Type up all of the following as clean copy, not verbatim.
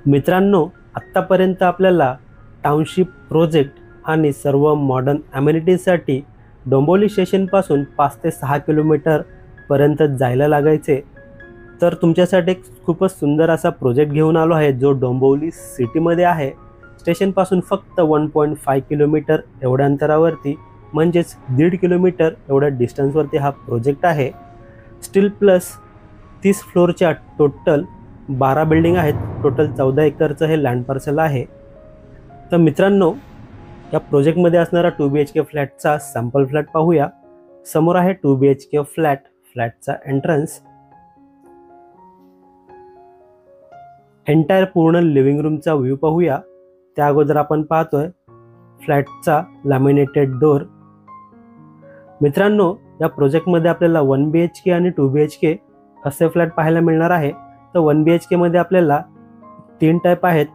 मित्रांनो, आत्तापर्यंत आपल्याला टाउनशिप प्रोजेक्ट आणि सर्व मॉडर्न ॲम्युनिटीजसाठी डोंबिवली स्टेशनपासून 5 ते 6 किलोमीटरपर्यंत जायला लागायचे. तर तुमच्यासाठी एक खूपच सुंदर असा प्रोजेक्ट घेऊन आलो आहे, जो डोंबिवली सिटीमध्ये आहे. स्टेशनपासून फक्त 1.5 किलोमीटर एवढ्या अंतरावरती, म्हणजेच 1.5 किलोमीटर एवढ्या डिस्टन्सवरती हा प्रोजेक्ट आहे. स्टील प्लस 30 फ्लोअरच्या टोटल 12 बिल्डिंग आहेत. टोटल 14 एकरचं हे लँड पार्सल आहे. तर मित्रांनो, या प्रोजेक्टमध्ये असणारा 2 BHK फ्लॅटचा सॅम्पल फ्लॅट पाहूया. समोर आहे 2 BHK फ्लॅटचा एंट्रन्स. एंटायर पूर्ण लिव्हिंग रूमचा व्ह्यू पाहूया. त्या अगोदर आपण पाहतोय फ्लॅटचा लॅमिनेटेड डोर. मित्रांनो, या प्रोजेक्टमध्ये आपल्याला 1 BHK आणि 2 BHK असे फ्लॅट पाहायला मिळणार आहे. तर 1 BHK मध्ये आपल्याला 3 टाईप आहेत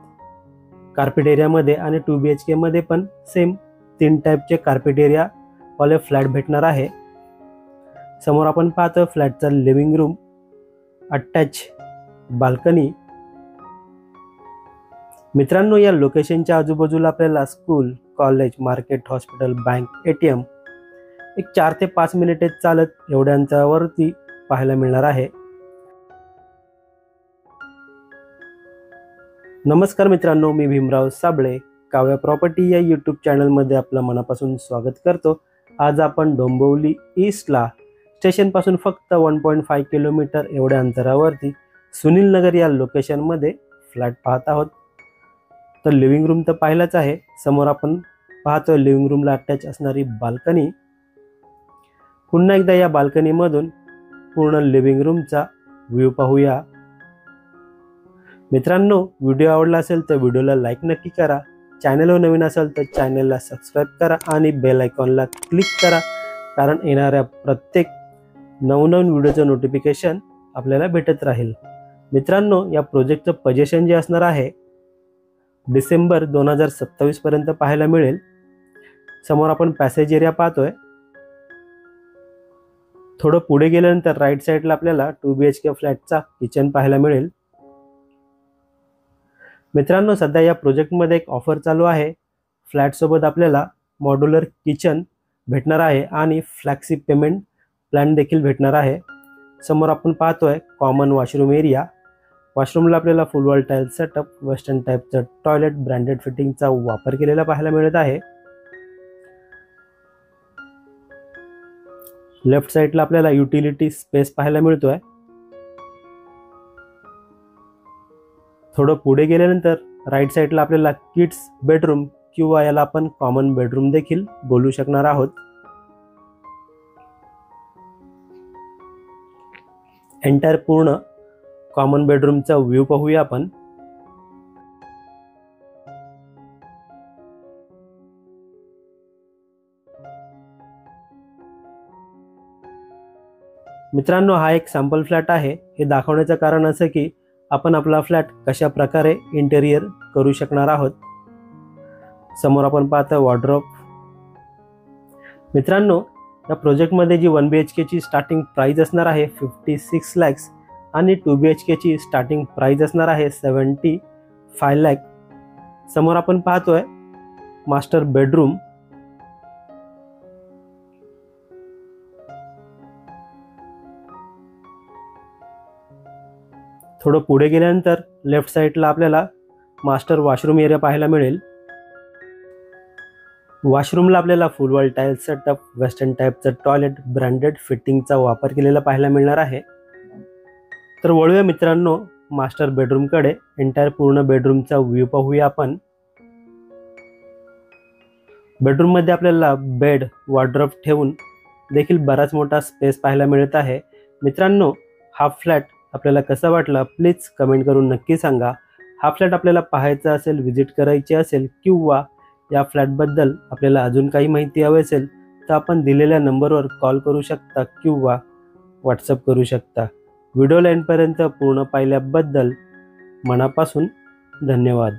कार्पेट एरियामध्ये, आणि 2 BHK मध्ये पण सेम 3 टाईपचे कार्पेट एरिया वाले फ्लॅट भेटणार आहे. समोर आपण पाहतोय फ्लॅटचा लिव्हिंग रूम, अटॅच बाल्कनी. मित्रांनो, या लोकेशनच्या आजूबाजूला आपल्याला school, college, market, hospital, bank, ATM एक 4 ते 5 मिनिटे चालत एवढ्या अंतरावरती पाहायला मिळणार आहे. नमस्कार मित्रांनो, मी भीमराव साबळे काव्या प्रॉपर्टी या यूट्यूब चॅनलमध्ये आपलं मनापासून स्वागत करतो. आज आपण डोंबिवली ईस्टला स्टेशनपासून फक्त 1.5 किलोमीटर एवढ्या अंतरावरती सुनील नगर या लोकेशनमध्ये फ्लॅट पाहत आहोत. तर लिव्हिंग रूम तर पाहिलाच आहे. समोर आपण पाहतोय लिव्हिंग रूमला अटॅच असणारी बाल्कनी. पुन्हा एकदा या बाल्कनीमधून पूर्ण लिव्हिंग रूमचा व्ह्यू पाहूया. मित्रांनो, व्हिडिओ आवडला असेल तर व्हिडिओला लाईक नक्की करा. चॅनलवर नवीन असेल तर चॅनलला सबस्क्राईब करा आणि बेल आयकॉनला क्लिक करा, कारण येणाऱ्या प्रत्येक नवनवीन व्हिडिओचं नोटिफिकेशन आपल्याला भेटत राहील. मित्रांनो, या प्रोजेक्टचं पोझिशन जे असणार आहे डिसेंबर 2027 पर्यंत पाहायला मिळेल. समोर आपण पॅसेज एरिया पाहतोय. थोडं पुढे गेल्यानंतर राईट साईडला आपल्याला 2 BHK फ्लॅटचा किचन पाहायला मिळेल. मित्रांनो, सध्या या प्रोजेक्टमध्ये एक ऑफर चालू आहे. फ्लॅटसोबत आपल्याला मॉड्युलर किचन भेटणार आहे आणि फ्लॅक्सी पेमेंट प्लॅन देखील भेटणार आहे. समोर आपण पाहतोय कॉमन वॉशरूम एरिया. वॉशरूमला आपल्याला full wall tile setup, western टाईपचं टॉयलेट, ब्रँडेड फिटिंगचा वापर केलेला पाहायला मिळत आहे. लेफ्ट साईडला आपल्याला युटिलिटी स्पेस पाहायला मिळतोय. थोडं पुढे गेल्यानंतर राईट साईडला आपल्याला किड्स बेडरूम किंवा याला आपण कॉमन बेडरूम देखील बोलू शकणार आहोत. एंटायर पूर्ण कॉमन बेडरूमचा व्ह्यू पाहूया आपण. मित्रांनो, हा एक सॅम्पल फ्लॅट आहे. हे दाखवण्याचं कारण असं की आपण आपला फ्लॅट कशा प्रकारे इंटेरियर करू शकणार आहोत. समोर आपण पाहतो वॉर्डरोब. मित्रांनो, या प्रोजेक्टमध्ये जी 1 BHK ची स्टार्टिंग प्राइस असणार आहे 56 लाख आणि 2 BHK ची स्टार्टिंग प्राइस असणार आहे 75 लाख. समोर आपण पाहतोय मास्टर बेडरूम. थोडं पुढे गेल्यानंतर लेफ्ट साईडला आपल्याला मास्टर वॉशरूम एरिया पाहायला मिळेल. वॉशरूमला आपल्याला full wall tile setup, western टाईपचं टॉयलेट, ब्रँडेड फिटिंगचा वापर केलेला पाहायला मिळणार आहे. तर वळूया मित्रांनो मास्टर बेडरूमकडे. एंटायर पूर्ण बेडरूमचा व्ह्यू पाहूया आपण. बेडरूममध्ये आपल्याला बेड, वॉर्डरोब ठेवून देखील बराच मोठा स्पेस पाहायला मिळत आहे. मित्रांनो, हा फ्लॅट आपल्याला कसा वाटला प्लीज कमेंट करून नक्की सांगा. हा फ्लॅट आपल्याला पाहायचा असेल, व्हिजिट करायची असेल किंवा या फ्लॅटबद्दल आपल्याला अजून काही माहिती हवी असेल तर आपण दिलेल्या नंबरवर कॉल करू शकता किंवा व्हॉट्सअप करू शकता. व्हिडिओला एंडपर्यंत पूर्ण पाहिल्याबद्दल मनापासून धन्यवाद.